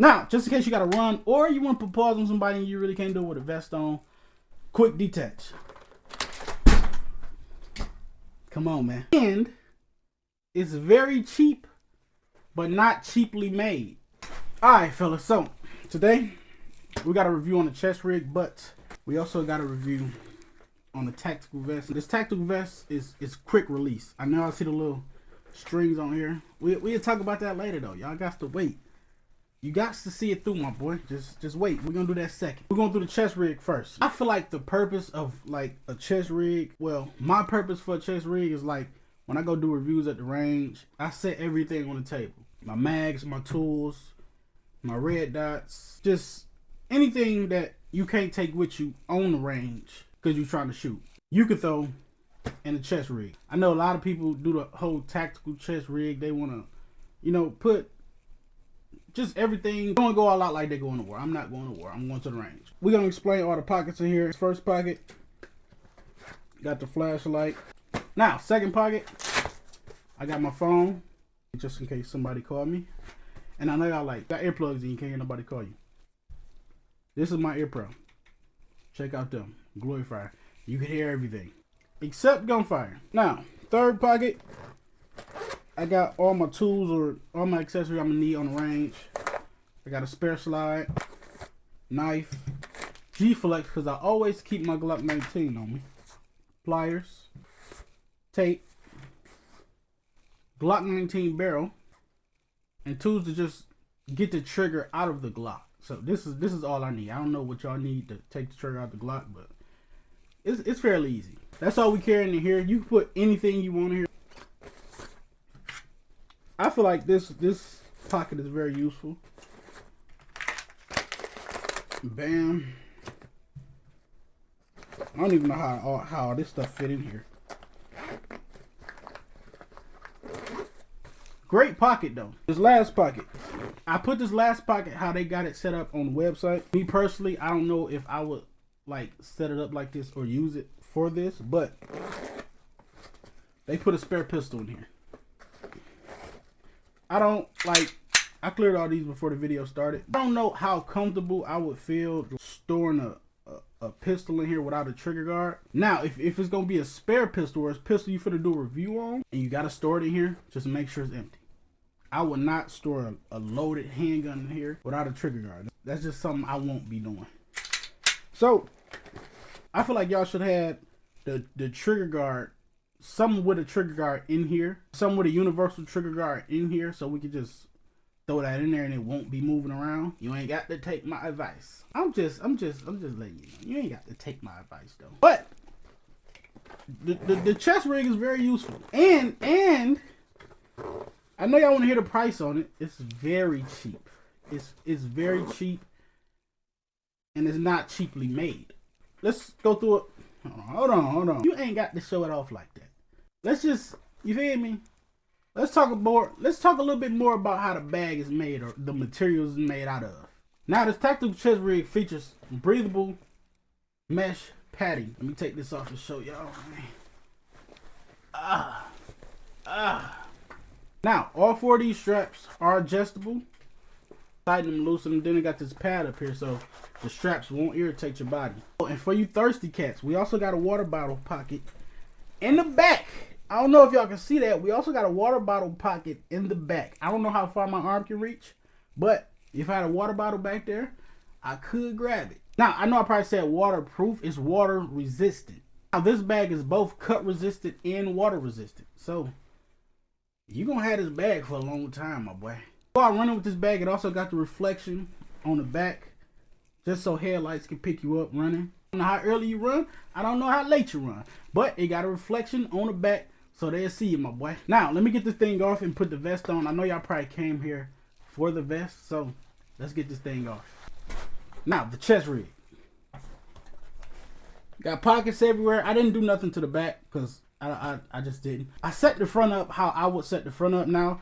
Now, just in case you gotta run or you want to put pause on somebody and you really can't do it with a vest on, quick detach. Come on, man. And it's very cheap, but not cheaply made. Alright, fellas, so today we got a review on the chest rig, but we also got a review on the tactical vest. This tactical vest is quick release. I know I see the little strings on here. We'll talk about that later though. Y'all got to wait. You got to see it through, my boy. Just wait. We're gonna do that second. We're gonna do the chest rig first. I feel like the purpose of like a chest rig, well, my purpose for a chest rig is like when I go do reviews at the range, I set everything on the table. My mags, my tools, my red dots, just anything that you can't take with you on the range because you're trying to shoot. You could throw in a chest rig. I know a lot of people do the whole tactical chest rig. They want to, you know, put just everything. Don't go all out like they're going to war. I'm not going to war. I'm going to the range. We're going to explain all the pockets in here. First pocket, got the flashlight. Now, second pocket, I got my phone, just in case somebody called me. And I know y'all like, got earplugs and you can't hear nobody call you. This is my ear pro. Check out them. Glorifier. You can hear everything except gunfire. Now, third pocket, I got all my tools or all my accessories I'm gonna need on the range. I got a spare slide, knife, G-Flex because I always keep my Glock 19 on me, pliers, tape, Glock 19 barrel, and tools to just get the trigger out of the Glock. So this is all I need. I don't know what y'all need to take the trigger out of the Glock, but it's fairly easy. That's all we carrying in here. You can put anything you want in here. I feel like this pocket is very useful. Bam. I don't even know how all this stuff fit in here. Great pocket though. This last pocket. I put this last pocket how they got it set up on the website. Me personally, I don't know if I would like set it up like this or use it for this, but they put a spare pistol in here. I cleared all these before the video started. I don't know how comfortable I would feel storing a pistol in here without a trigger guard. Now, if it's gonna be a spare pistol or a pistol you finna do a review on and you gotta store it in here, just make sure it's empty. I would not store a loaded handgun in here without a trigger guard. That's just something I won't be doing. So, I feel like y'all should have the trigger guard, some with a trigger guard in here, some with a universal trigger guard in here, so we could just throw that in there and it won't be moving around. You ain't got to take my advice. I'm just letting you know. You ain't got to take my advice though. But the chest rig is very useful. And I know y'all want to hear the price on it. It's very cheap. It's very cheap. And it's not cheaply made. Let's go through it. Hold on. You ain't got to show it off like that. Let's just, you feel me? Let's talk a little bit more about how the bag is made or the materials is made out of. Now, this tactical chest rig features breathable mesh padding. Let me take this off and show y'all. Now, all four of these straps are adjustable. Tighten them, loosen them. Then it got this pad up here so the straps won't irritate your body. Oh, and for you thirsty cats, we also got a water bottle pocket in the back. I don't know if y'all can see that. We also got a water bottle pocket in the back. I don't know how far my arm can reach, but if I had a water bottle back there, I could grab it. Now, I know I probably said waterproof. It's water resistant. Now, this bag is both cut resistant and water resistant. So, you're going to have this bag for a long time, my boy. While running with this bag, it also got the reflection on the back, just so headlights can pick you up running. I don't know how early you run. I don't know how late you run. But it got a reflection on the back, so they'll see you, my boy. Now, let me get this thing off and put the vest on. I know y'all probably came here for the vest, so let's get this thing off. Now, the chest rig. Got pockets everywhere. I didn't do nothing to the back because I just didn't. I set the front up how I would set the front up. Now,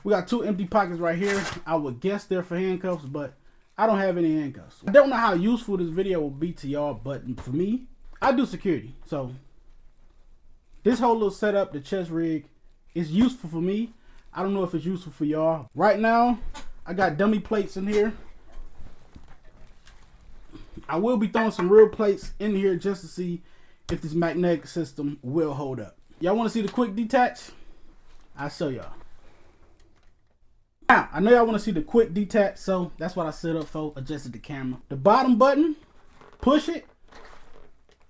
we got two empty pockets right here. I would guess they're for handcuffs, but I don't have any handcuffs. I don't know how useful this video will be to y'all, but for me, I do security. So, this whole little setup, the chest rig, is useful for me. I don't know if it's useful for y'all. Right now, I got dummy plates in here. I will be throwing some real plates in here just to see if this magnetic system will hold up. Y'all want to see the quick detach? I'll show y'all. Now, I know y'all want to see the quick detach, so that's what I set up for, adjusted the camera. The bottom button, push it.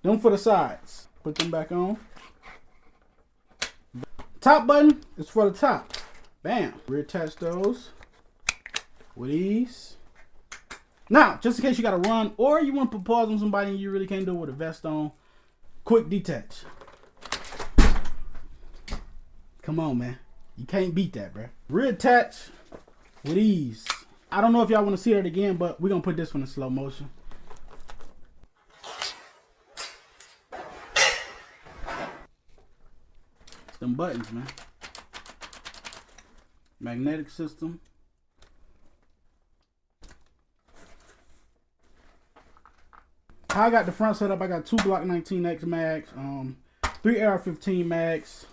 Them for the sides. Put them back on. Top button is for the top. Bam. Reattach those with ease. Now, just in case you got to run or you want to put pause on somebody and you really can't do it with a vest on, quick detach. Come on, man. You can't beat that, bro. Reattach with ease. I don't know if y'all want to see that again, but we're going to put this one in slow motion. It's them buttons, man. Magnetic system. How I got the front set up, I got 2 Glock 19X mags, 3 AR-15 mags.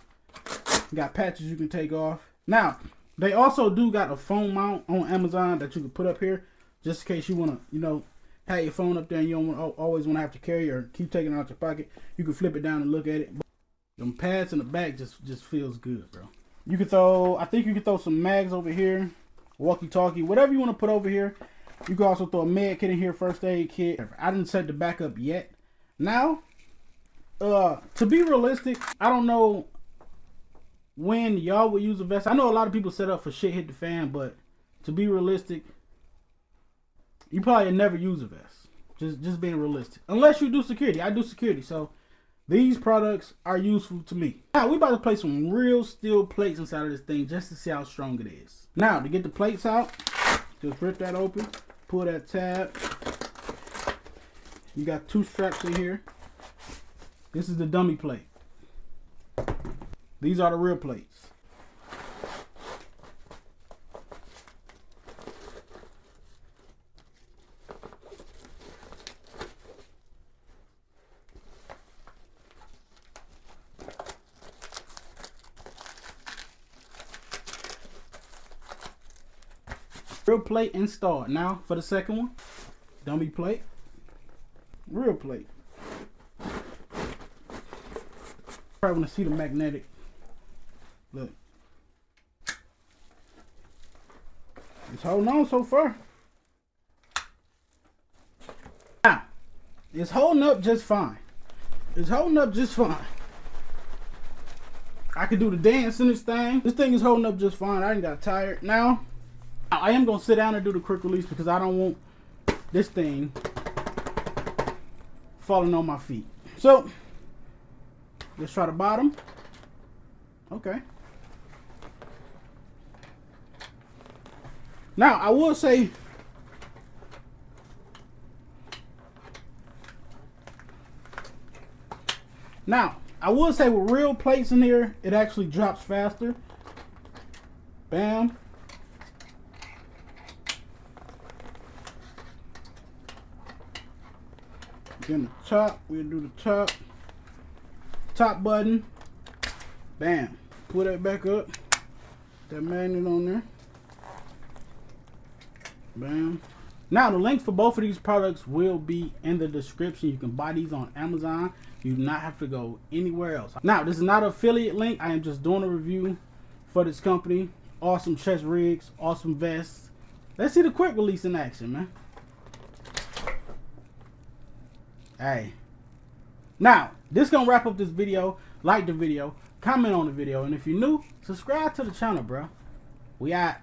Got patches you can take off. Now, they also do got a phone mount on Amazon that you can put up here, just in case you want to, you know, have your phone up there and you don't always want to have to carry or keep taking it out your pocket. You can flip it down and look at it. Them pads in the back just feels good, bro. You can throw, I think you can throw some mags over here, walkie-talkie, whatever you want to put over here. You can also throw a med kit in here, first aid kit. I didn't set the back up yet. Now, to be realistic, I don't know when y'all would use a vest. I know a lot of people set up for shit hit the fan, but to be realistic, you probably never use a vest. Just being realistic. Unless you do security. I do security, so these products are useful to me. Now, we about to place some real steel plates inside of this thing just to see how strong it is. Now, to get the plates out, just rip that open, pull that tab. You got 2 straps in here. This is the dummy plate. These are the real plates. Real plate installed. Now for the second one, dummy plate, real plate. Probably want to see the magnetic. Look, it's holding on so far. Now, it's holding up just fine. It's holding up just fine. I could do the dance in this thing. This thing is holding up just fine. I ain't got tired. Now, I am going to sit down and do the quick release because I don't want this thing falling on my feet. So, let's try the bottom. Okay. Now, I will say, with real plates in here, it actually drops faster. Bam. Then the top, we'll do the top button. Bam. Put that back up. That magnet on there. Bam. Now, the links for both of these products will be in the description. You can buy these on Amazon. You do not have to go anywhere else. Now, this is not an affiliate link. I am just doing a review for this company. Awesome chest rigs, awesome vests. Let's see the quick release in action, man. Hey. Now, this is going to wrap up this video. Like the video, comment on the video, and if you're new, subscribe to the channel, bro. We out.